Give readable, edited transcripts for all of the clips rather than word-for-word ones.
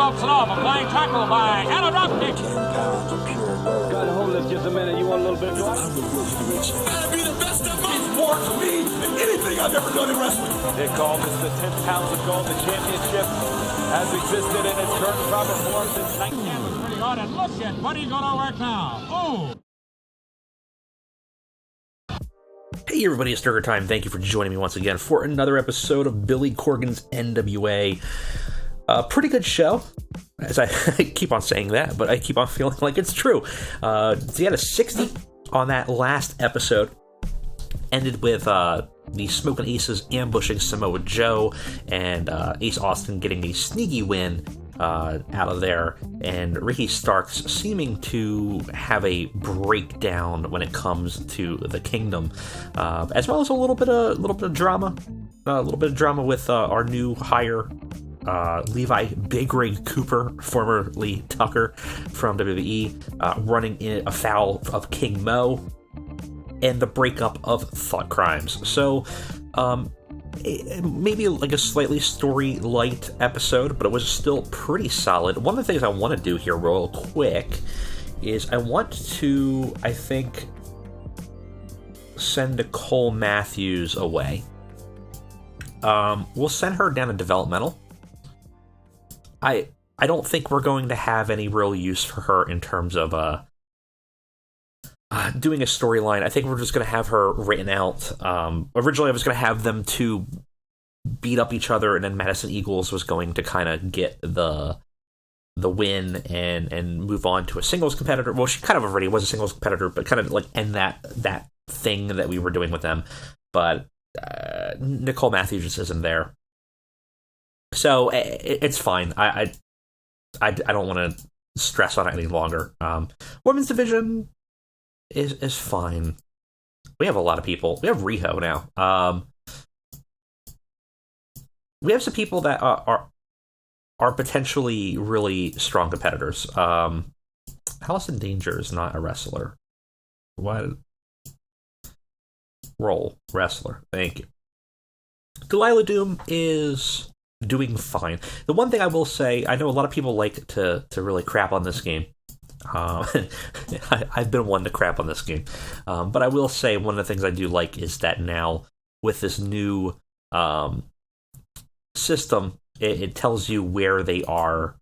ropes it off. A flying tackle by Anna Dropkick. 10 pounds of pure love. Gotta hold this just a minute. You want a little bit more? I'm the rich. Gotta be the best of them. It's more to me than anything I've ever done in wrestling. They call this the 10 pounds of gold. The championship has existed in its current proper form since 19... That was pretty hard, and look at what he's gonna work now. Ooh. Hey everybody, it's Durger time. Thank you for joining me once again for another episode of Billy Corgan's NWA. Pretty good show, as I keep on saying that, but I keep on feeling like it's true. So he had a 60 on that last episode. Ended with the Smoking Aces ambushing Samoa Joe, and Ace Austin getting a sneaky win out of there, and Ricky Starks seeming to have a breakdown when it comes to the Kingdom, as well as a little bit of drama, with our new hire, Levi Big Rig Cooper, formerly Tucker from WWE, running in afoul of King Mo, and the breakup of Thought Crimes. So, maybe like a slightly story light episode, but it was still pretty solid. One of the things I want to do here real quick is I want to, I think, send Nicole Matthews away. We'll send her down to developmental. I don't think we're going to have any real use for her in terms of doing a storyline. I think we're just going to have her written out. Originally, I was going to have them two beat up each other, and then Madison Eagles was going to kind of get the win and move on to a singles competitor. Well, she kind of already was a singles competitor, but kind of like end that thing that we were doing with them. But Nicole Matthews just isn't there, so it's fine. I don't want to stress on it any longer. Women's division is fine. We have a lot of people. We have Riho now. We have some people that are potentially really strong competitors. Allison Danger is not a wrestler. What? Role wrestler. Thank you. Delilah Doom is doing fine. The one thing I will say, I know a lot of people like to really crap on this game. I've been one to crap on this game, but I will say one of the things I do like is that now with this new system, it tells you where they are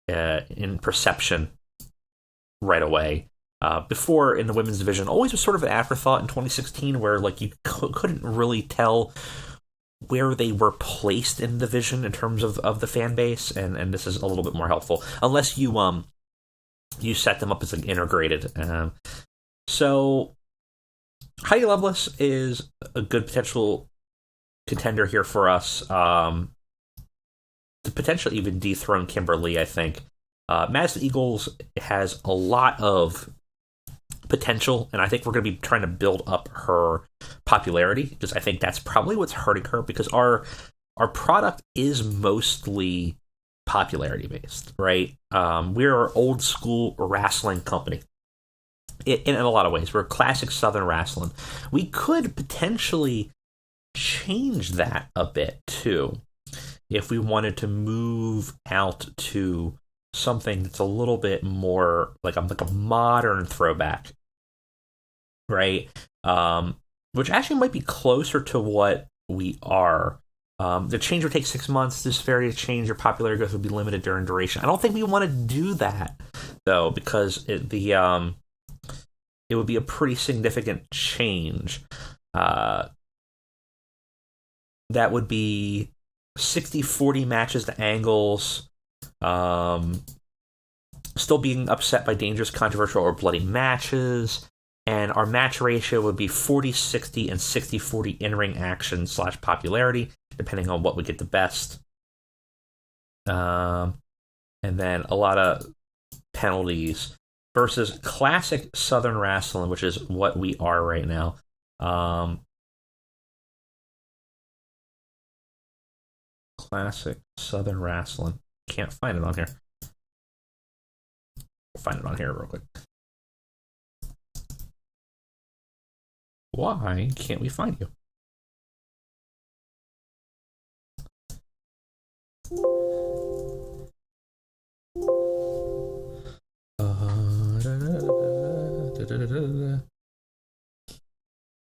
in perception right away. Before, in the women's division, always was sort of an afterthought in 2016, where like you couldn't really tell where they were placed in the division in terms of the fan base, and this is a little bit more helpful, unless you set them up as like integrated. So Heidi Lovelace is a good potential contender here for us, to potentially even dethrone Kimberly, I think. Madison Eagles has a lot of potential, and I think we're going to be trying to build up her popularity, because I think that's probably what's hurting her, because our product is mostly popularity based, right? We're an old school wrestling company in a lot of ways. We're classic Southern wrestling. We could potentially change that a bit too if we wanted to move out to something that's a little bit more like a modern throwback, right? Which actually might be closer to what we are. The change would take 6 months. This very change, your popularity growth would be limited during duration. I don't think we want to do that, though, because it would be a pretty significant change. That would be 60-40 matches to Angles, still being upset by dangerous, controversial, or bloody matches, and our match ratio would be 40-60 and 60-40 in-ring action / popularity, depending on what would get the best. And then a lot of penalties versus classic Southern wrestling, which is what we are right now. Classic Southern wrestling. Can't find it on here. We'll find it on here real quick. Why can't we find you?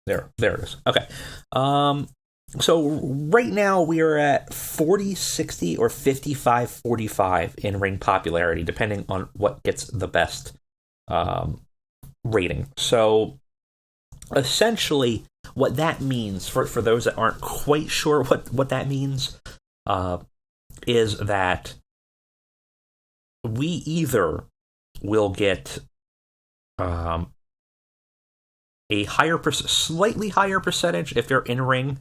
There it is. Okay. So right now we are at 40-60 or 55-45 in ring popularity, depending on what gets the best rating. So essentially, what that means for those that aren't quite sure what that means is that we either will get a slightly higher percentage if they're in ring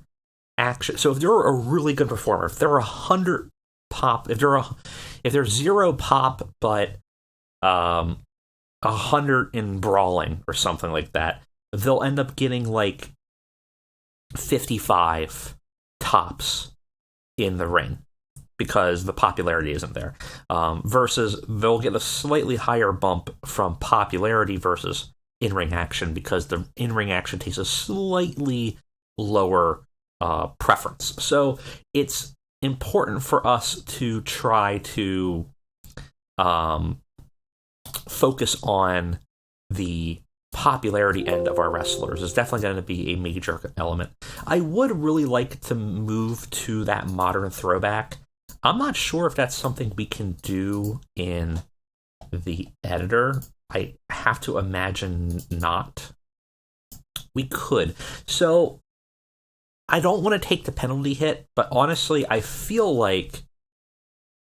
action. So if they're a really good performer, if they're 100 pop, if they're 0 pop but 100 in brawling or something like that, they'll end up getting like 55 tops in the ring because the popularity isn't there. Versus they'll get a slightly higher bump from popularity versus in-ring action because the in-ring action takes a slightly lower preference. So it's important for us to try to focus on the popularity end of our wrestlers. Is definitely going to be a major element. I would really like to move to that modern throwback. I'm not sure if that's something we can do in the editor. I have to imagine not. We could. So I don't want to take the penalty hit, but honestly, I feel like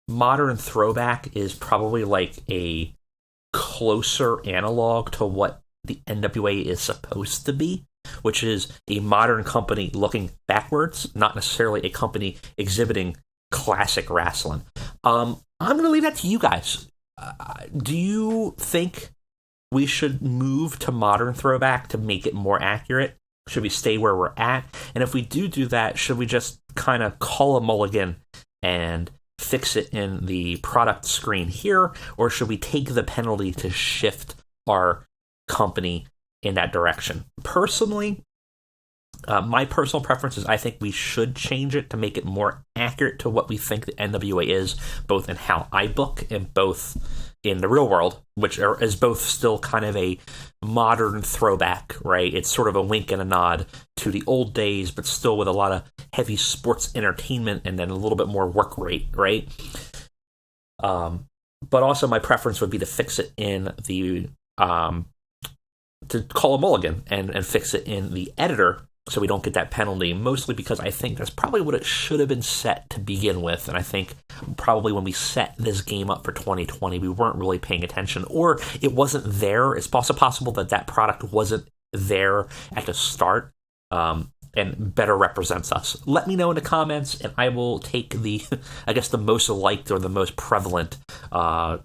modern throwback is probably like a closer analog to what the NWA is supposed to be, which is a modern company looking backwards, not necessarily a company exhibiting classic wrestling. I'm going to leave that to you guys. Do you think we should move to modern throwback to make it more accurate? Should we stay where we're at? And if we do that, should we just kind of call a mulligan and fix it in the product screen here? Or should we take the penalty to shift our company in that direction? Personally, my personal preference is I think we should change it to make it more accurate to what we think the NWA is, both in how I book and both in the real world, which is both still kind of a modern throwback, right? It's sort of a wink and a nod to the old days, but still with a lot of heavy sports entertainment and then a little bit more work rate, right? But also my preference would be to fix it in the to call a mulligan and fix it in the editor so we don't get that penalty, mostly because I think that's probably what it should have been set to begin with. And I think probably when we set this game up for 2020, we weren't really paying attention, or it wasn't there. It's also possible that that product wasn't there at the start and better represents us. Let me know in the comments, and I will take the, I guess, the most liked or the most prevalent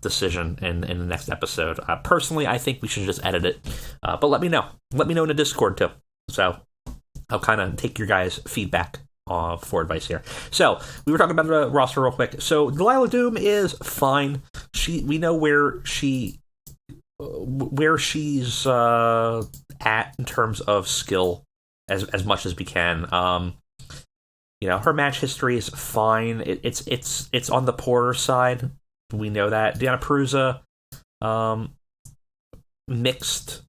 decision in the next episode. Personally, I think we should just edit it, but let me know. Let me know in the Discord, too. So I'll kind of take your guys' feedback for advice here. So we were talking about the roster real quick. So Delilah Doom is fine. We know where she's at in terms of skill as much as we can. Her match history is fine. It's on the poorer side. We know that. Deonna Purrazzo, mixed.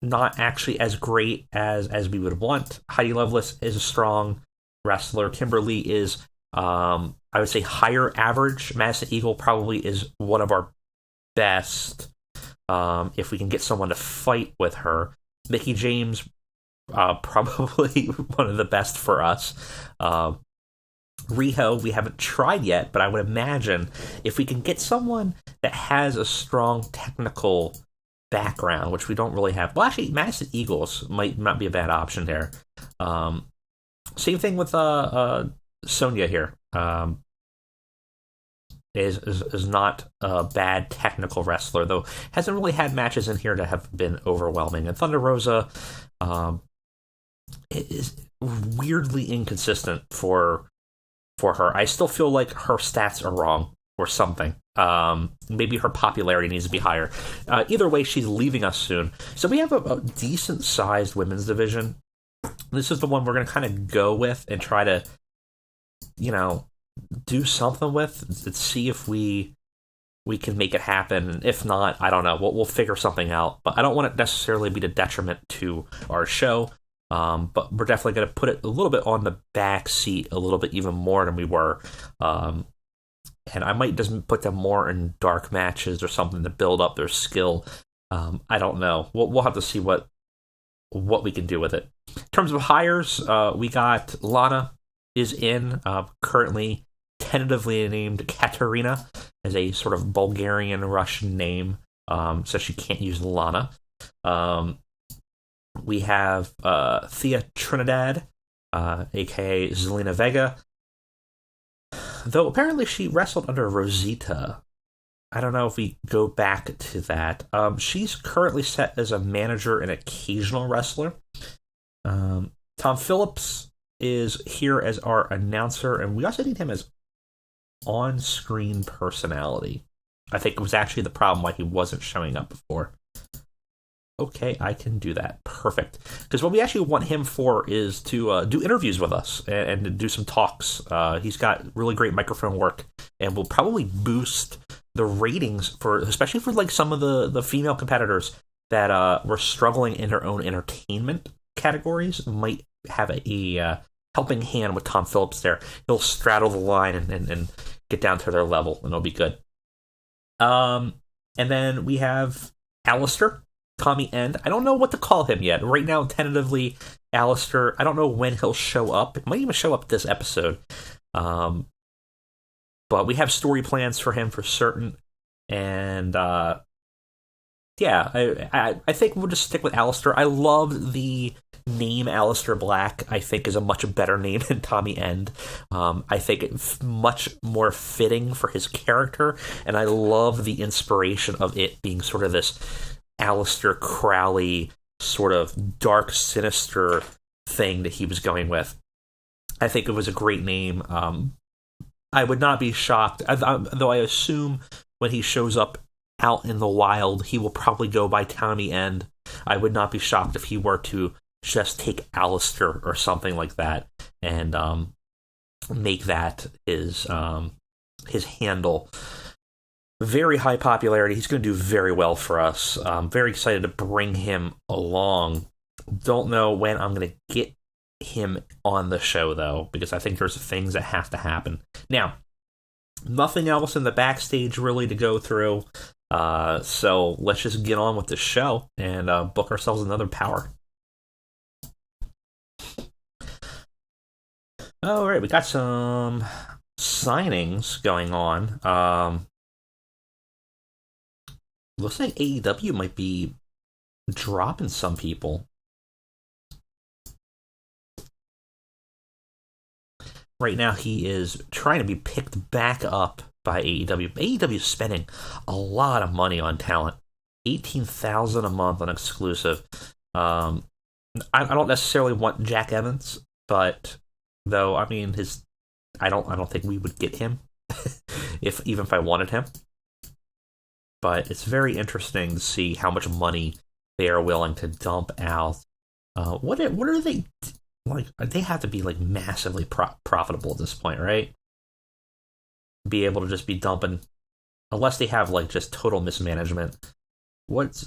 Not actually as great as we would want. Heidi Lovelace is a strong wrestler. Kimberly is, I would say, higher average. Madison Eagle probably is one of our best if we can get someone to fight with her. Mickie James, probably one of the best for us. Riho, we haven't tried yet, but I would imagine if we can get someone that has a strong technical background, which we don't really have. Well, actually, Madison Eagles might not be a bad option there. Same thing with Sonya here. Is not a bad technical wrestler, though hasn't really had matches in here that have been overwhelming. And Thunder Rosa is weirdly inconsistent for her. I still feel like her stats are wrong or something. Maybe her popularity needs to be higher. Either way, she's leaving us soon. So we have a decent-sized women's division. This is the one we're going to kind of go with and try to, do something with. Let's see if we we can make it happen. If not, I don't know. We'll figure something out. But I don't want it necessarily be a detriment to our show. But we're definitely going to put it a little bit on the back seat, a little bit even more than we were. And I might just put them more in dark matches or something to build up their skill. I don't know. We'll have to see what we can do with it. In terms of hires, we got Lana is in, currently tentatively named Katerina as a sort of Bulgarian Russian name, so she can't use Lana. We have Thea Trinidad, aka Zelina Vega, though apparently she wrestled under Rosita. I don't know if we go back to that. She's currently set as a manager and occasional wrestler. Tom Phillips is here as our announcer, and we also need him as on-screen personality. I think it was actually the problem why he wasn't showing up before. Okay, I can do that. Perfect. Because what we actually want him for is to do interviews with us and to do some talks. He's got really great microphone work and will probably boost the ratings especially for like some of the female competitors that were struggling in their own entertainment categories. Might have a helping hand with Tom Phillips there. He'll straddle the line and get down to their level, and it'll be good. And then we have Alistair. Tommy End. I don't know what to call him yet. Right now, tentatively, Alistair. I don't know when he'll show up. It might even show up this episode. But we have story plans for him for certain. And yeah, I think we'll just stick with Alistair. I love the name Alistair Black. I think is a much better name than Tommy End. I think it's much more fitting for his character. And I love the inspiration of it being sort of this Aleister Crowley sort of dark, sinister thing that he was going with. I think it was a great name. I would not be shocked, though I assume when he shows up out in the wild, he will probably go by Tommy End. I would not be shocked if he were to just take Aleister or something like that and make that his handle. Very high popularity. He's going to do very well for us. I'm very excited to bring him along. Don't know when I'm going to get him on the show, though, because I think there's things that have to happen. Now, nothing else in the backstage really to go through. So let's just get on with the show and book ourselves another power. All right, we got some signings going on. Looks like AEW might be dropping some people. Right now, he is trying to be picked back up by AEW. AEW is spending a lot of money on talent. $18,000 a month on exclusive. I don't necessarily want Jack Evans, but though I mean I don't think we would get him even if I wanted him. But it's very interesting to see how much money they are willing to dump out. What are they like? They have to be like massively profitable at this point, right? Be able to just be dumping, unless they have like just total mismanagement. What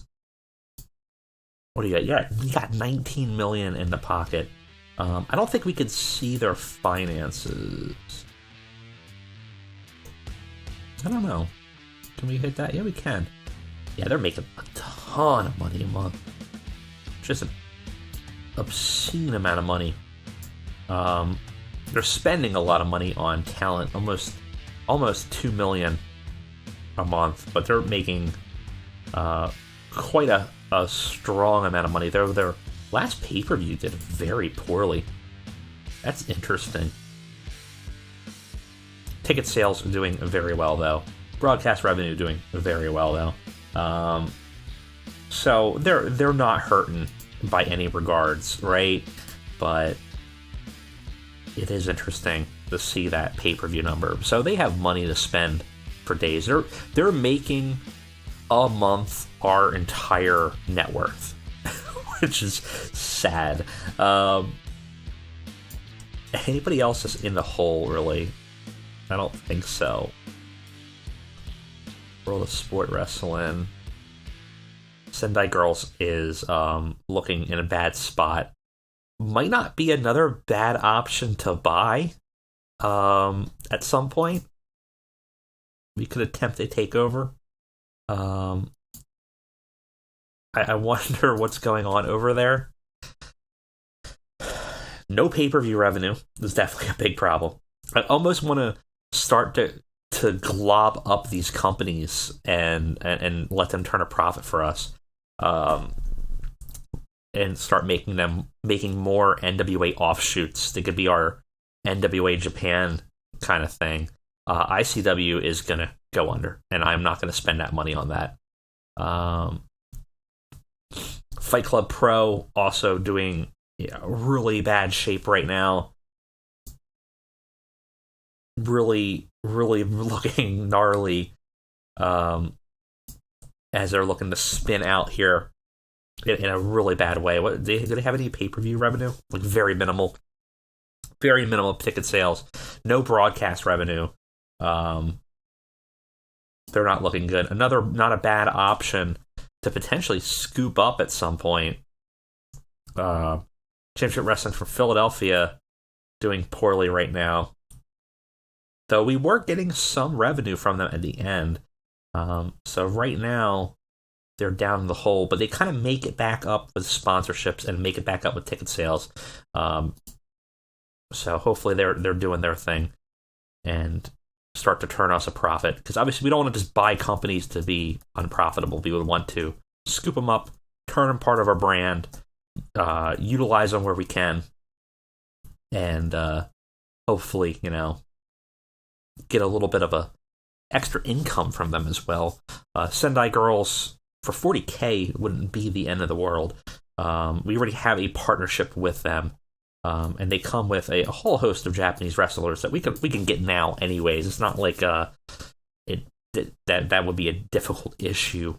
do you got? Yeah, you got $19 million in the pocket. I don't think we could see their finances. I don't know. Can we hit that? Yeah, we can. Yeah, they're making a ton of money a month. Just an obscene amount of money. They're spending a lot of money on talent, almost $2 million a month, but they're making quite a strong amount of money. Their last pay-per-view did very poorly. That's interesting. Ticket sales are doing very well, though. Broadcast revenue doing very well, though. So they're not hurting by any regards, right? But it is interesting to see that pay-per-view number. So they have money to spend for days. They're making a month our entire net worth, which is sad. Anybody else is in the hole, really? I don't think so. World of Sport Wrestling. Sendai Girls is looking in a bad spot. Might not be another bad option to buy at some point. We could attempt a takeover. I wonder what's going on over there. No pay-per-view revenue is definitely a big problem. I almost want to start to glob up these companies and let them turn a profit for us, and start making more NWA offshoots. They could be our NWA Japan kind of thing. ICW is gonna go under, and I'm not gonna spend that money on that. Fight Club Pro also doing really bad shape right now. Really looking gnarly, as they're looking to spin out here in a really bad way. Do they have any pay-per-view revenue? Like very minimal ticket sales, no broadcast revenue. They're not looking good. Another not a bad option to potentially scoop up at some point. Championship Wrestling from Philadelphia doing poorly right now. Though we were getting some revenue from them at the end. So right now, they're down in the hole, but they kind of make it back up with sponsorships and make it back up with ticket sales. So hopefully they're doing their thing and start to turn us a profit. Because obviously we don't want to just buy companies to be unprofitable. We would want to scoop them up, turn them part of our brand, utilize them where we can, and hopefully, get a little bit of a extra income from them as well. Sendai Girls for $40K wouldn't be the end of the world. We already have a partnership with them, and they come with a whole host of Japanese wrestlers that we can get now anyways. It's not like that would be a difficult issue.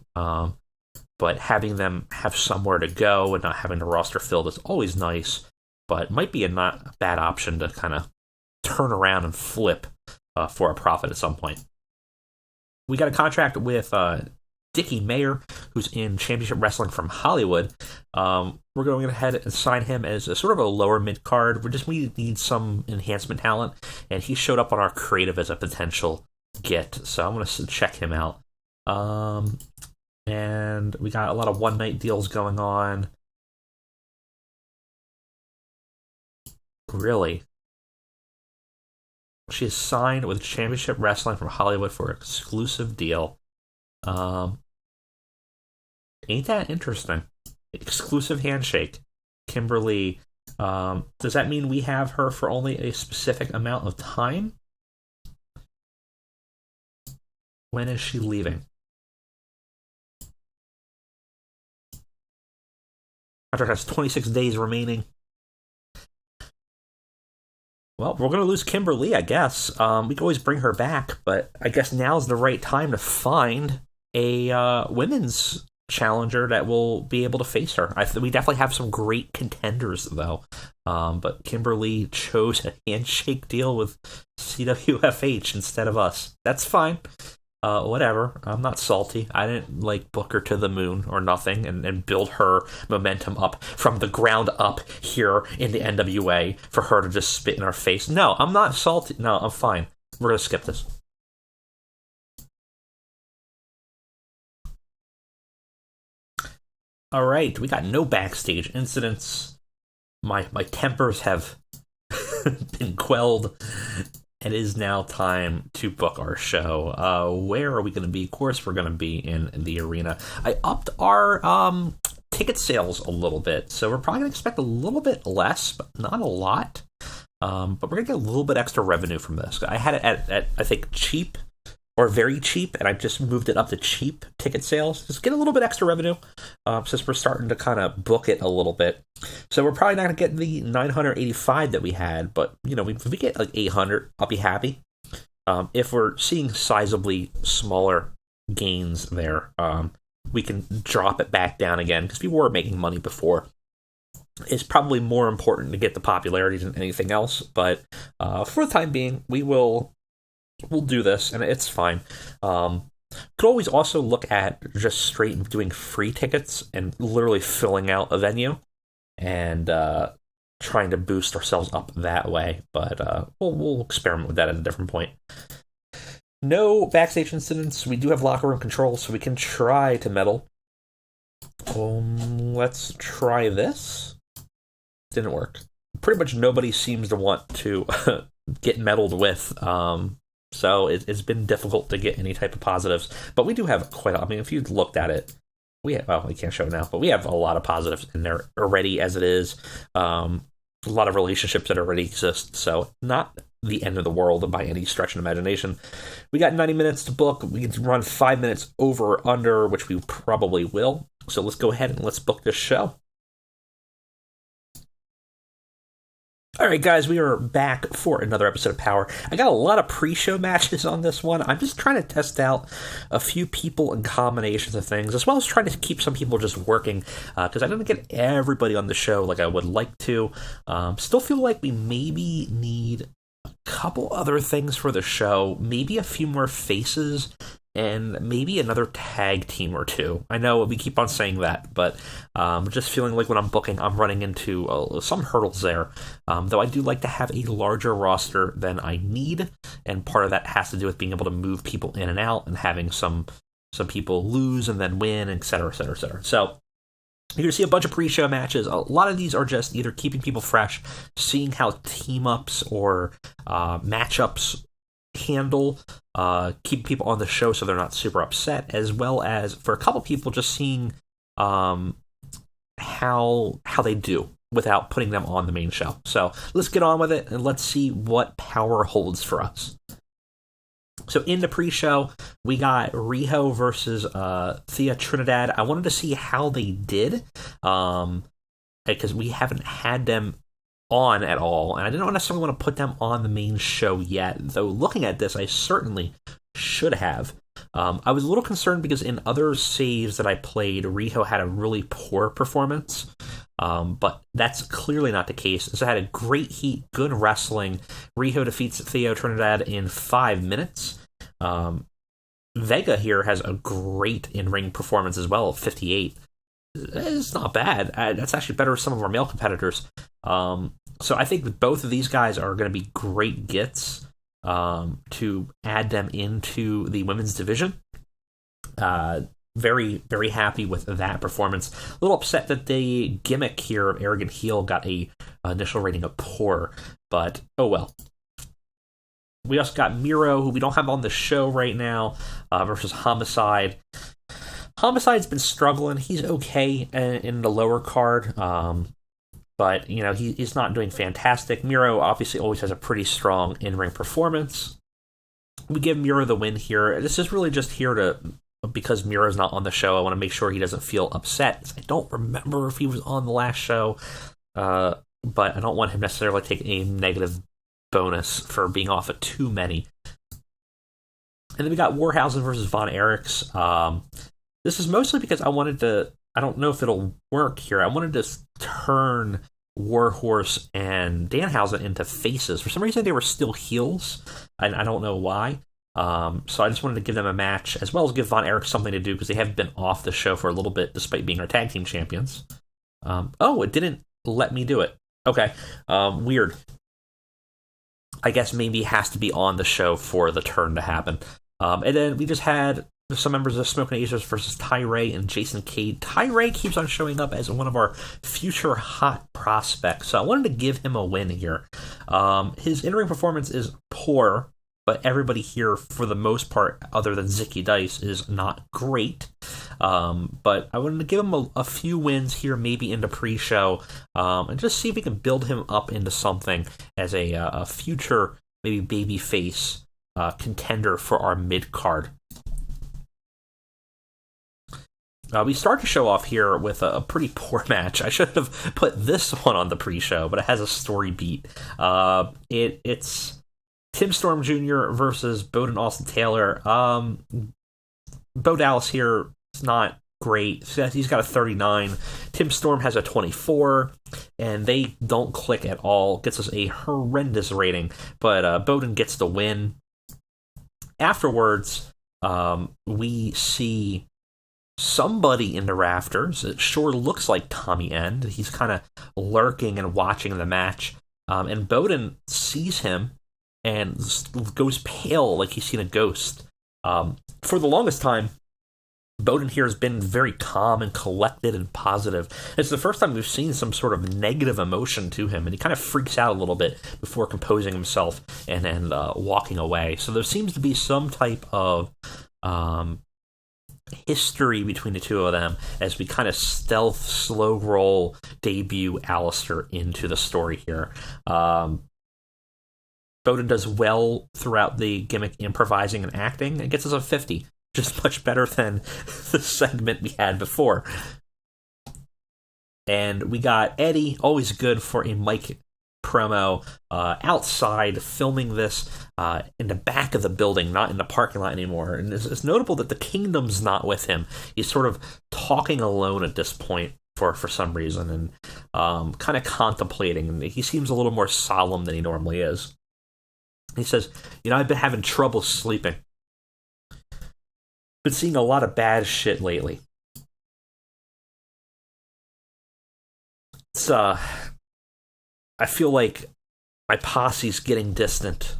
But having them have somewhere to go and not having the roster filled is always nice, but might be a not bad option to kind of turn around and flip for a profit at some point. We got a contract with Dickie Mayer, who's in Championship Wrestling from Hollywood. We're going ahead and sign him as a sort of a lower mid card. We need some enhancement talent, and he showed up on our creative as a potential get, so I'm going to check him out. And we got a lot of one night deals going on. Really? She is signed with Championship Wrestling from Hollywood for an exclusive deal. Ain't that interesting? Exclusive handshake. Kimberly, does that mean we have her for only a specific amount of time? When is she leaving? Contract has 26 days remaining. Well, we're going to lose Kimberly, I guess. We can always bring her back, but I guess now's the right time to find a women's challenger that will be able to face her. We definitely have some great contenders, though. But Kimberly chose a handshake deal with CWFH instead of us. That's fine. Whatever. I'm not salty. I didn't book her to the moon or nothing and build her momentum up from the ground up here in the NWA for her to just spit in our face. No, I'm not salty. No, I'm fine. We're going to skip this. All right, we got no backstage incidents. My tempers have been quelled. It is now time to book our show. Where are we going to be? Of course, we're going to be in the arena. I upped our ticket sales a little bit, so we're probably going to expect a little bit less, but not a lot. But we're going to get a little bit extra revenue from this. I had it at I think, cheap or very cheap, and I just moved it up to cheap ticket sales. Just get a little bit extra revenue since we're starting to kind of book it a little bit. So we're probably not going to get the 985 that we had, but if we get 800, I'll be happy. If we're seeing sizably smaller gains there, we can drop it back down again because we were making money before. It's probably more important to get the popularity than anything else, but for the time being, we'll do this, and it's fine. could always also look at just straight doing free tickets and literally filling out a venue and trying to boost ourselves up that way. But we'll experiment with that at a different point. No backstage incidents. We do have locker room control, so we can try to meddle. Let's try this. Didn't work. Pretty much nobody seems to want to get meddled with. So it's been difficult to get any type of positives. But we do have if you looked at it, we can't show it now, but we have a lot of positives in there already as it is. A lot of relationships that already exist. So not the end of the world by any stretch of imagination. We got 90 minutes to book. We can run 5 minutes over or under, which we probably will. So let's go ahead and let's book this show. All right, guys, we are back for another episode of Power. I got a lot of pre-show matches on this one. I'm just trying to test out a few people and combinations of things, as well as trying to keep some people just working, because I didn't get everybody on the show like I would like to. Still feel like we maybe need a couple other things for the show, maybe a few more faces, and maybe another tag team or two. I know we keep on saying that, but just feeling like when I'm booking, I'm running into some hurdles there. Though I do like to have a larger roster than I need, and part of that has to do with being able to move people in and out and having some people lose and then win, et cetera, et cetera, et cetera. So you're going to see a bunch of pre-show matches. A lot of these are just either keeping people fresh, seeing how team-ups or matchups handle, keep people on the show so they're not super upset, as well as for a couple people just seeing how they do without putting them on the main show. So let's get on with it and let's see what Power holds for us. So in the pre-show, we got Riho versus Thea Trinidad. I wanted to see how they did, because we haven't had them on at all, and I didn't necessarily want to put them on the main show yet, though looking at this, I certainly should have. I was a little concerned because in other saves that I played, Riho had a really poor performance, but that's clearly not the case. So I had a great heat, good wrestling. Riho defeats Theo Trinidad in 5 minutes. Vega here has a great in-ring performance as well, 58. It's not bad. That's actually better than some of our male competitors. So I think both of these guys are going to be great gets to add them into the women's division. Very, very happy with that performance. A little upset that the gimmick here of Arrogant Heel got a initial rating of poor, but oh well. We also got Miro, who we don't have on the show right now, versus Homicide. Homicide's been struggling. He's okay in the lower card, but he's not doing fantastic. Miro obviously always has a pretty strong in-ring performance. We give Miro the win here. This is really just here because Miro's not on the show. I want to make sure he doesn't feel upset. I don't remember if he was on the last show, but I don't want him necessarily to take a negative bonus for being off of too many. And then we got Warhausen versus Von Erichs. This is mostly because I don't know if it'll work here. I wanted to turn Warhorse and Danhausen into faces. For some reason, they were still heels, and I don't know why. So I just wanted to give them a match, as well as give Von Erich something to do, because they have been off the show for a little bit, despite being our tag team champions. It didn't let me do it. Okay, weird. I guess maybe it has to be on the show for the turn to happen. And then we just had some members of Smoke and Acers versus Tyree and Jason Cade. Tyree keeps on showing up as one of our future hot prospects, so I wanted to give him a win here. His in-ring performance is poor, but everybody here, for the most part, other than Zicky Dice, is not great. But I wanted to give him a few wins here, maybe into pre-show, and just see if we can build him up into something as a future, maybe babyface contender for our mid-card. We start to show off here with a pretty poor match. I should have put this one on the pre-show, but it has a story beat. It's Tim Storm Jr. versus Bowden Austin Taylor. Bo Dallas here is not great. He's got a 39. Tim Storm has a 24, and they don't click at all. Gets us a horrendous rating, but Bowden gets the win. Afterwards, we see somebody in the rafters. It sure looks like Tommy End. He's kind of lurking and watching the match. And Bowden sees him and goes pale like he's seen a ghost. For the longest time, Bowden here has been very calm and collected and positive. It's the first time we've seen some sort of negative emotion to him, and he kind of freaks out a little bit before composing himself and walking away. So there seems to be some type of history between the two of them as we kind of stealth, slow roll debut Alistair into the story here. Bowden does well throughout the gimmick, improvising and acting, and gets us a 50. Just much better than the segment we had before. And we got Eddie, always good for a mic promo, outside filming this in the back of the building, not in the parking lot anymore. And it's notable that the Kingdom's not with him. He's sort of talking alone at this point for some reason, and kind of contemplating. And he seems a little more solemn than he normally is. He says, I've been having trouble sleeping. Been seeing a lot of bad shit lately. It's, I feel like my posse's getting distant.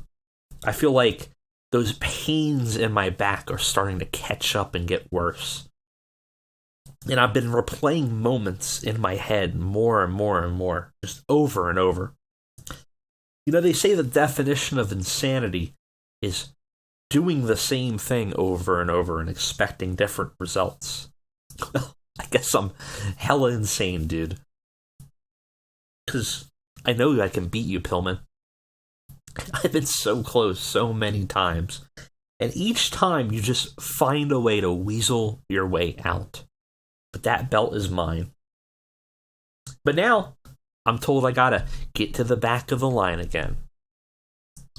I feel like those pains in my back are starting to catch up and get worse. And I've been replaying moments in my head more and more and more, just over and over. They say the definition of insanity is doing the same thing over and over and expecting different results. Well, I guess I'm hella insane, dude. Because I know I can beat you, Pillman. I've been so close so many times. And each time you just find a way to weasel your way out. But that belt is mine. But now, I'm told I gotta get to the back of the line again.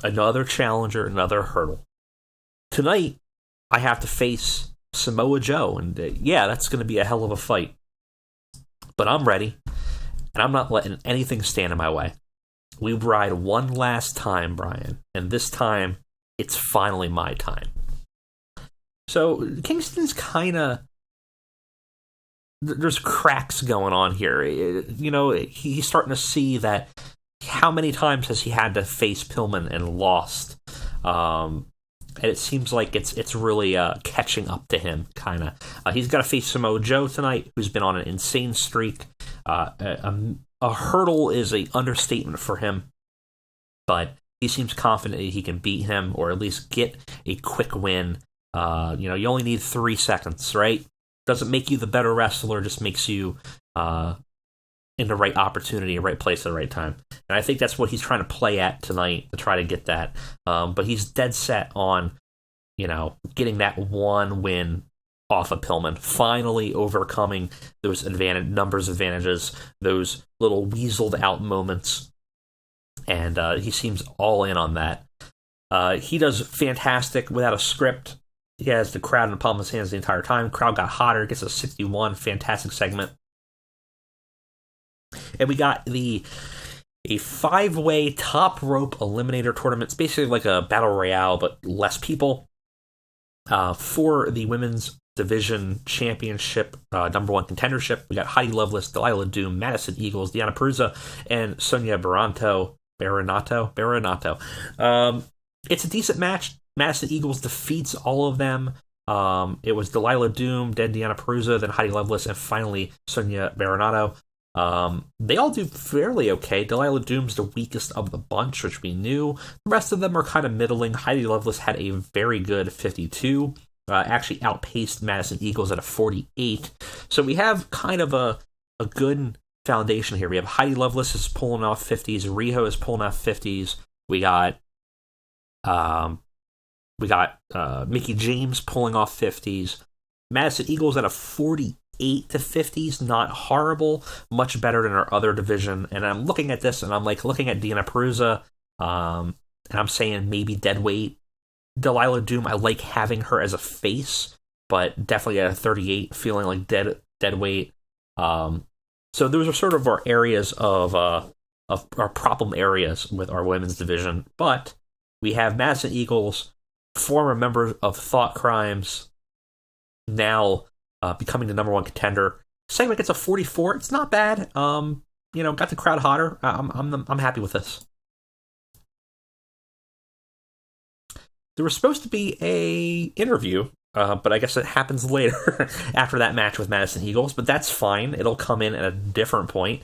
Another challenger, another hurdle. Tonight, I have to face Samoa Joe, and that's going to be a hell of a fight. But I'm ready, and I'm not letting anything stand in my way. We ride one last time, Brian, and this time, it's finally my time. So, Kingston's kind of... There's cracks going on here. He's starting to see that how many times has he had to face Pillman and lost? And it seems like it's really catching up to him, kind of. He's got to face Samoa Joe tonight, who's been on an insane streak. A hurdle is an understatement for him, but he seems confident that he can beat him, or at least get a quick win. You only need 3 seconds, right? Doesn't make you the better wrestler, just makes you in the right opportunity, right place at the right time. And I think that's what he's trying to play at tonight, to try to get that. But he's dead set on, getting that one win off of Pillman, finally overcoming those numbers advantages, those little weaseled out moments. And he seems all in on that. He does fantastic without a script. He has the crowd in the palm of his hands the entire time. Crowd got hotter, gets a 61, fantastic segment. And we got a 5-way top rope eliminator tournament. It's basically like a battle royale, but less people. For the women's division championship, number 1 contendership, we got Heidi Lovelace, Delilah Doom, Madison Eagles, Deanna Peruzza, and Sonia Baranato. It's a decent match. Madison Eagles defeats all of them. It was Delilah Doom, then Deanna Peruzza, then Heidi Lovelace, and finally Sonia Baranato. They all do fairly okay. Delilah Doom's the weakest of the bunch, which we knew. The rest of them are kind of middling. Heidi Lovelace had a very good 52. Actually outpaced Madison Eagles at a 48. So we have kind of a good foundation here. We have Heidi Lovelace is pulling off 50s. Riho is pulling off 50s. We got Mickey James pulling off 50s. Madison Eagles at a 48 to 50s, not horrible, much better than our other division. And I'm looking at this, and I'm looking at Deanna Peruzza, and I'm saying maybe deadweight. Delilah Doom, I like having her as a face, but definitely at a 38, feeling like deadweight. So those are sort of our areas of our problem areas with our women's division. But we have Madison Eagles former member of Thought Crimes, now becoming the number one contender. Segment gets a 44. It's not bad. Got the crowd hotter. I'm happy with this. There was supposed to be a interview, but I guess it happens later after that match with Madison Eagles, but that's fine. It'll come in at a different point.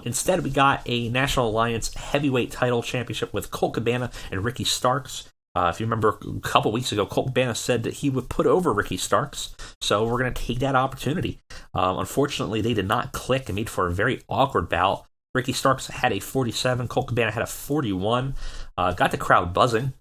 Instead, we got a National Alliance Heavyweight Title Championship with Colt Cabana and Ricky Starks. If you remember a couple weeks ago, Colt Cabana said that he would put over Ricky Starks, so we're going to take that opportunity. Unfortunately, they did not click and made for a very awkward bout. Ricky Starks had a 47, Colt Cabana had a 41. Got the crowd buzzing.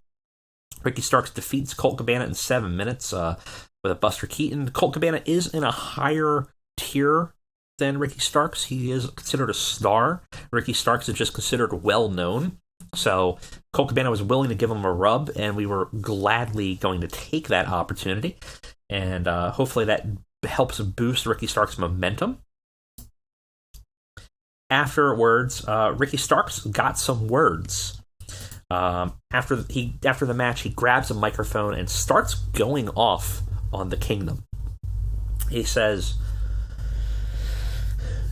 Ricky Starks defeats Colt Cabana in 7 minutes with a Buster Keaton. Colt Cabana is in a higher tier than Ricky Starks. He is considered a star. Ricky Starks is just considered well-known. So Colt Cabana was willing to give him a rub, and we were gladly going to take that opportunity. And hopefully that helps boost Ricky Starks' momentum. Afterwards, Ricky Starks got some words. After the match, he grabs a microphone and starts going off on the Kingdom. He says,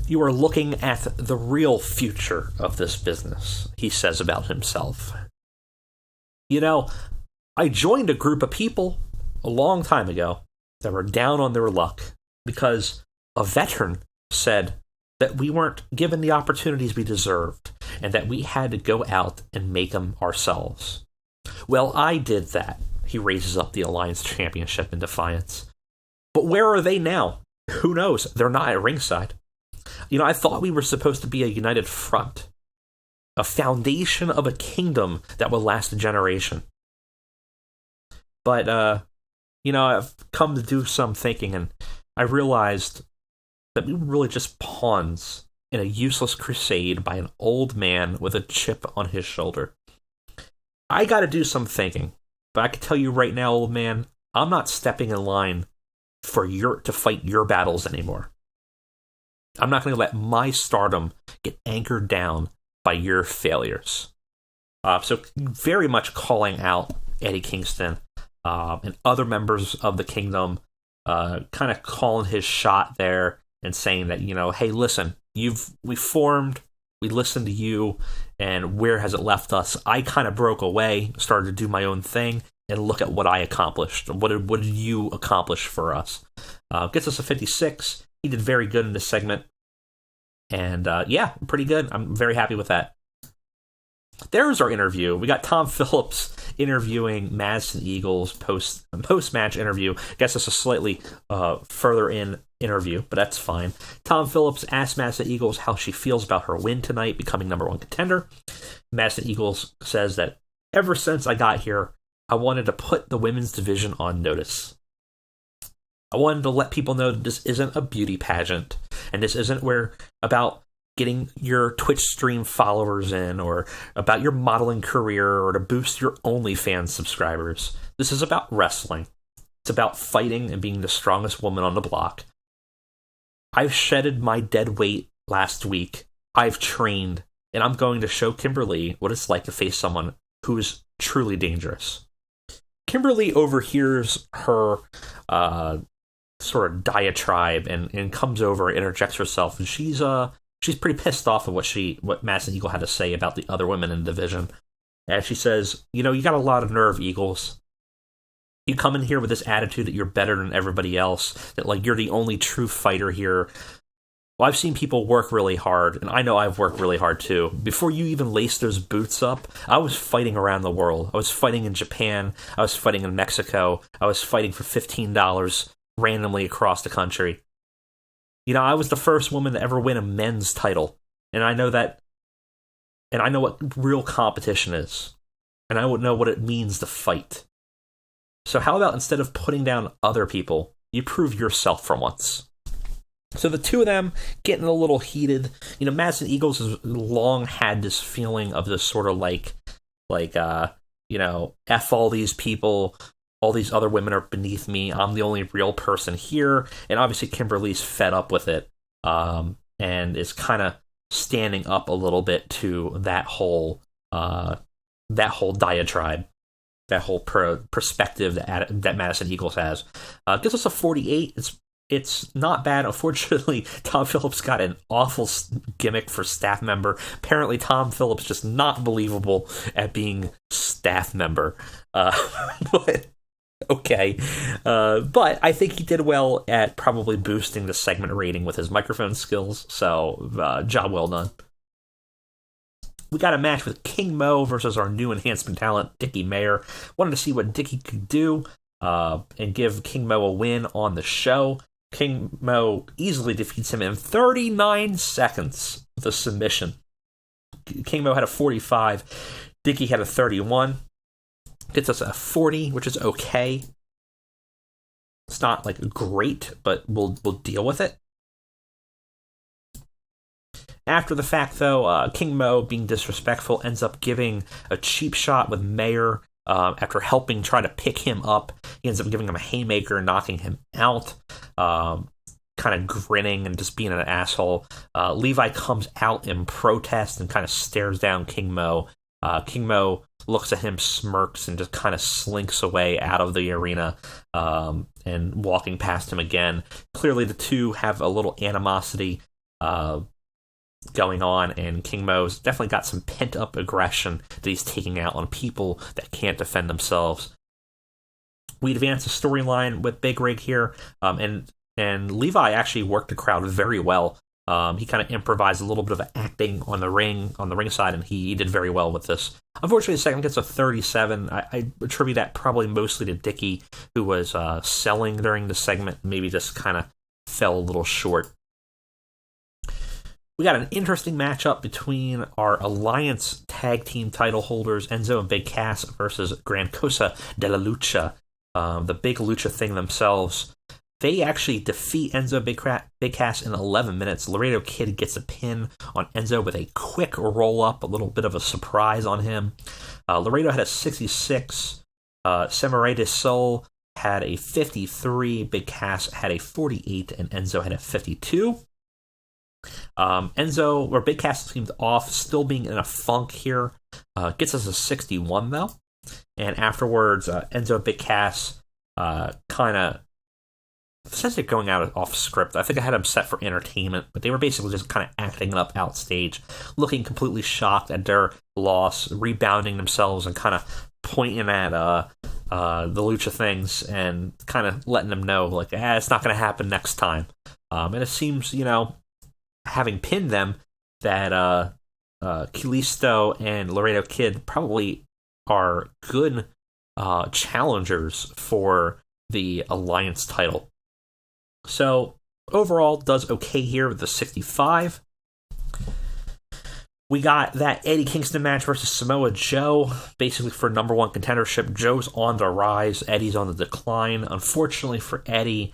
"You are looking at the real future of this business," he says about himself. I joined a group of people a long time ago that were down on their luck because a veteran said that we weren't given the opportunities we deserved and that we had to go out and make them ourselves. Well, I did that. He raises up the Alliance Championship in defiance. But where are they now? Who knows? They're not at ringside. I thought we were supposed to be a united front, a foundation of a kingdom that will last a generation. But, I've come to do some thinking, and I realized that we were really just pawns in a useless crusade by an old man with a chip on his shoulder. I gotta do some thinking, but I can tell you right now, old man, I'm not stepping in line to fight your battles anymore. I'm not going to let my stardom get anchored down by your failures. So very much calling out Eddie Kingston and other members of the Kingdom, kind of calling his shot there and saying that, hey, listen, we formed, we listened to you, and where has it left us? I kind of broke away, started to do my own thing, and look at what I accomplished. What did you accomplish for us? Gets us a 56. He did very good in this segment. And pretty good. I'm very happy with that. There's our interview. We got Tom Phillips interviewing Madison Eagles post-match interview. Gets us a slightly further in interview, but that's fine. Tom Phillips asks Madison Eagles how she feels about her win tonight, becoming number one contender. Madison Eagles says that ever since I got here, I wanted to put the women's division on notice. I wanted to let people know that this isn't a beauty pageant, and this isn't about getting your Twitch stream followers in, or about your modeling career, or to boost your OnlyFans subscribers. This is about wrestling. It's about fighting and being the strongest woman on the block. I've shedded my dead weight last week. I've trained, and I'm going to show Kimberly what it's like to face someone who is truly dangerous. Kimberly overhears her sort of diatribe and comes over and interjects herself, and she's pretty pissed off of what Madison Eagle had to say about the other women in the division. And she says, you got a lot of nerve, Eagles. You come in here with this attitude that you're better than everybody else, that like you're the only true fighter here. Well, I've seen people work really hard, and I know I've worked really hard too. Before you even laced those boots up, I was fighting around the world. I was fighting in Japan. I was fighting in Mexico. I was fighting for $15 randomly across the country. I was the first woman to ever win a men's title, and I know that, and I know what real competition is, and I know what it means to fight. So how about instead of putting down other people, you prove yourself for once? So the two of them getting a little heated. Madison Eagles has long had this feeling of this sort of like F all these people, all these other women are beneath me, I'm the only real person here. And obviously Kimberly's fed up with it, and is kind of standing up a little bit to that whole diatribe. whole perspective that Madison Eagles has. Gives us a 48. It's not bad. Unfortunately, Tom Phillips got an awful gimmick for staff member. Apparently, Tom Phillips just not believable at being staff member. But okay. But I think he did well at probably boosting the segment rating with his microphone skills. So, job well done. We got a match with King Mo versus our new enhancement talent, Dickie Mayer. Wanted to see what Dickie could do and give King Mo a win on the show. King Mo easily defeats him in 39 seconds with a submission. King Mo had a 45. Dickie had a 31. Gets us a 40, which is okay. It's not like great, but we'll deal with it. After the fact, though, King Mo, being disrespectful, ends up giving a cheap shot with Mayer. After helping try to pick him up, he ends up giving him a haymaker, knocking him out, kind of grinning and just being an asshole. Levi comes out in protest and kind of stares down King Mo. King Mo looks at him, smirks, and just kind of slinks away out of the arena, and walking past him again. Clearly, the two have a little animosity going on, and King Mo's definitely got some pent-up aggression that he's taking out on people that can't defend themselves. We advance the storyline with Big Rig here, and Levi actually worked the crowd very well. He kind of improvised a little bit of acting on the ring side, and he did very well with this. Unfortunately, the segment gets a 37. I attribute that probably mostly to Dickie, who was selling during the segment, maybe just kind of fell a little short. We got an interesting matchup between our Alliance tag team title holders, Enzo and Big Cass, versus Gran Cosa de la Lucha, the Big Lucha thing themselves. They actually defeat Enzo and Big Cass in 11 minutes. Laredo Kid gets a pin on Enzo with a quick roll-up, a little bit of a surprise on him. Laredo had a 66. Samurai de Sol had a 53. Big Cass had a 48, and Enzo had a 52. Big Cass seemed off, still being in a funk here. Gets us a 61, though. And afterwards, Enzo and Big Cass kind of essentially going out off script. I think I had them set for entertainment, but they were basically just kind of acting it up outstage, looking completely shocked at their loss, rebounding themselves, and kind of pointing at the Lucha things and kind of letting them know, like, it's not going to happen next time. And it seems, having pinned them, that Kalisto and Laredo Kid probably are good challengers for the Alliance title. So, overall, does okay here with the 65. We got that Eddie Kingston match versus Samoa Joe, basically for number one contendership. Joe's on the rise, Eddie's on the decline. Unfortunately for Eddie,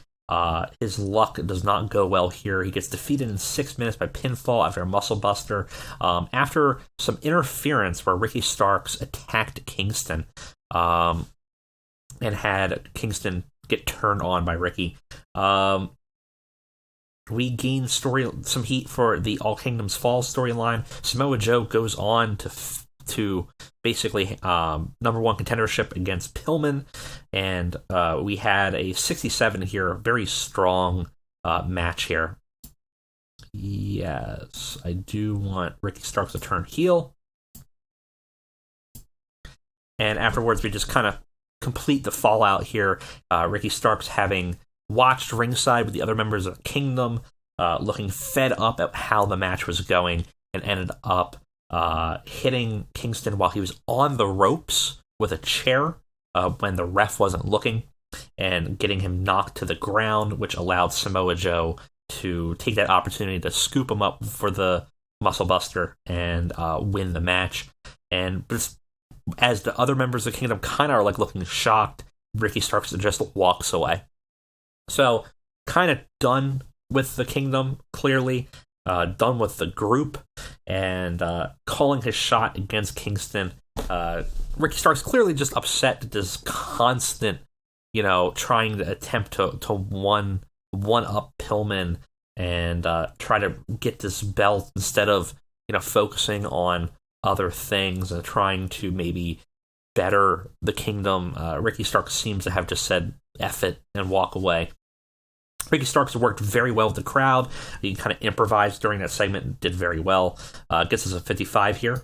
his luck does not go well here. He gets defeated in 6 minutes by pinfall after a muscle buster, after some interference where Ricky Starks attacked Kingston, and had Kingston get turned on by Ricky. We gain some heat for the All Kingdoms Fall storyline. Samoa Joe goes on to basically number one contendership against Pillman, and we had a 67 here, a very strong match here. Yes, I do want Ricky Starks to turn heel. And afterwards, we just kind of complete the fallout here. Ricky Starks having watched ringside with the other members of the Kingdom, looking fed up at how the match was going, and ended up hitting Kingston while he was on the ropes with a chair when the ref wasn't looking, and getting him knocked to the ground, which allowed Samoa Joe to take that opportunity to scoop him up for the muscle buster and win the match. And as the other members of the Kingdom kind of are like looking shocked, Ricky Starks just walks away. So, kind of done with the Kingdom, clearly. Done with the group, and calling his shot against Kingston. Ricky Starks clearly just upset at this constant, trying to attempt to one up Pillman and try to get this belt instead of, focusing on other things and trying to maybe better the Kingdom. Ricky Starks seems to have just said F it and walk away. Ricky Starks worked very well with the crowd. He kind of improvised during that segment and did very well. Gets us a 55 here.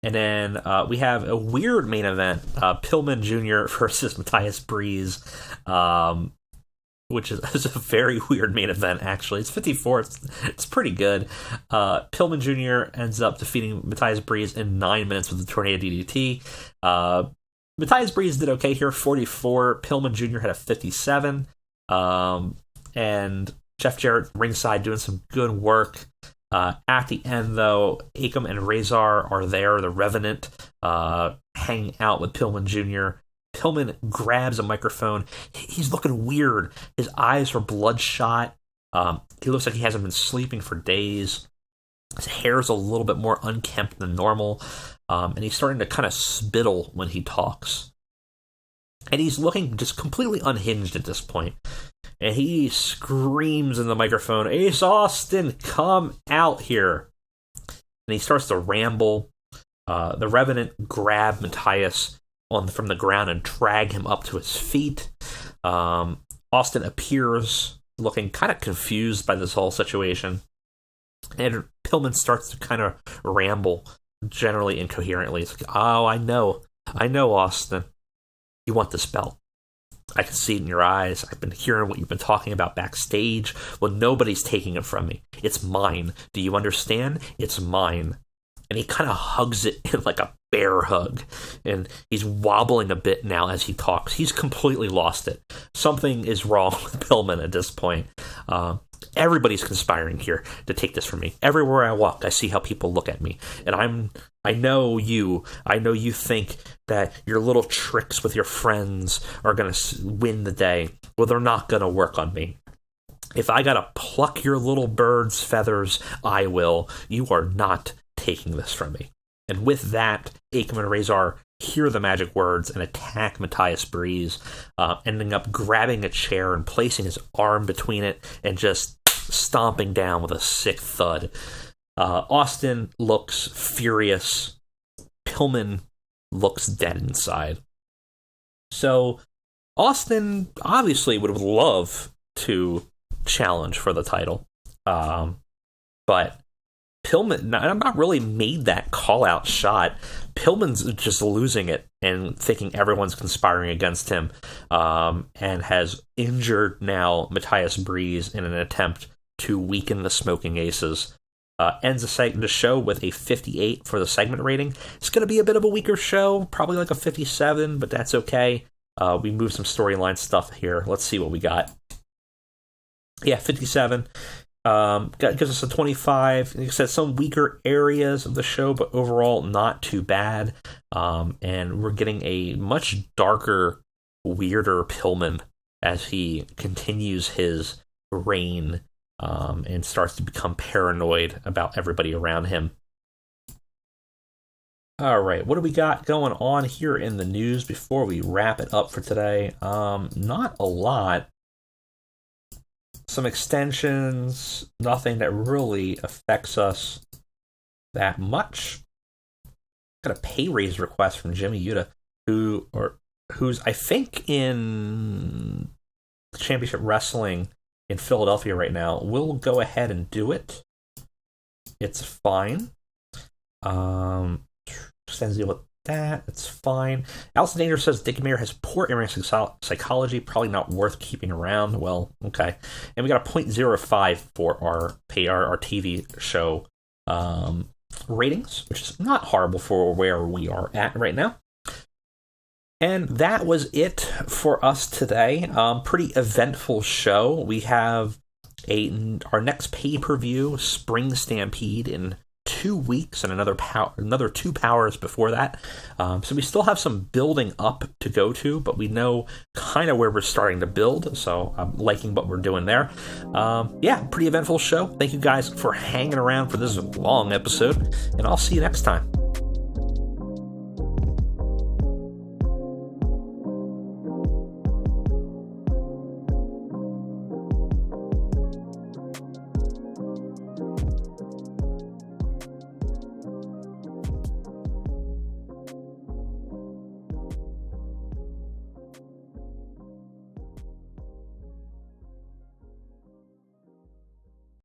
And then we have a weird main event, Pillman Jr. versus Matthias Breeze, which is a very weird main event, actually. It's 54. It's pretty good. Pillman Jr. ends up defeating Matthias Breeze in 9 minutes with the Tornado DDT. Matthias Breeze did okay here, 44. Pillman Jr. had a 57. And Jeff Jarrett ringside doing some good work. At the end, though, Akam and Razor are there, the Revenant, hanging out with Pillman Jr. Pillman grabs a microphone. He's looking weird. His eyes are bloodshot. He looks like he hasn't been sleeping for days. His hair's a little bit more unkempt than normal. And he's starting to kind of spittle when he talks. And he's looking just completely unhinged at this point. And he screams in the microphone, "Ace Austin, come out here." And he starts to ramble. The Revenant grab Matthias from the ground and drag him up to his feet. Austin appears looking kind of confused by this whole situation. And Pillman starts to kind of ramble, generally incoherently. It's like, "Oh, I know, Austin. You want this belt. I can see it in your eyes. I've been hearing what you've been talking about backstage. Well, nobody's taking it from me. It's mine. Do you understand? It's mine." And he kind of hugs it in like a bear hug. And he's wobbling a bit now as he talks. He's completely lost it. Something is wrong with Pillman at this point. Everybody's conspiring here to take this from me. Everywhere I walk, I see how people look at me. And I know you think that your little tricks with your friends are going to win the day. Well, they're not going to work on me. If I got to pluck your little bird's feathers, I will. You are not taking this from me. And with that, Akam and Razor hear the magic words and attack Matthias Breeze, ending up grabbing a chair and placing his arm between it and just stomping down with a sick thud. Austin looks furious. Pillman looks dead inside. So Austin obviously would love to challenge for the title, but Pillman, I'm not really made that call-out shot. Pillman's just losing it and thinking everyone's conspiring against him, and has injured now Matthias Breeze in an attempt to weaken the Smoking Aces. Ends the show with a 58 for the segment rating. It's going to be a bit of a weaker show, probably like a 57, but that's okay. We moved some storyline stuff here. Let's see what we got. Yeah, 57. Gives us a 25. Like I said, some weaker areas of the show, but overall not too bad. And we're getting a much darker, weirder Pillman as he continues his reign, and starts to become paranoid about everybody around him. All right, what do we got going on here in the news before we wrap it up for today? Not a lot. Some extensions, nothing that really affects us that much. Got a pay raise request from Jimmy Yuta, who's I think in Championship Wrestling in Philadelphia right now. We'll go ahead and do it. It's fine. Sends you with that. It's fine. Allison Danger says Dick Mayer has poor in-ring psychology, probably not worth keeping around. Well, okay. And we got a 0.05 for our TV show ratings, which is not horrible for where we are at right now. And that was it for us today. Pretty eventful show. We have our next pay-per-view, Spring Stampede, in 2 weeks, and another 2 powers before that. So we still have some building up to go to, but we know kind of where we're starting to build. So I'm liking what we're doing there. Yeah, pretty eventful show. Thank you guys for hanging around for this long episode, and I'll see you next time.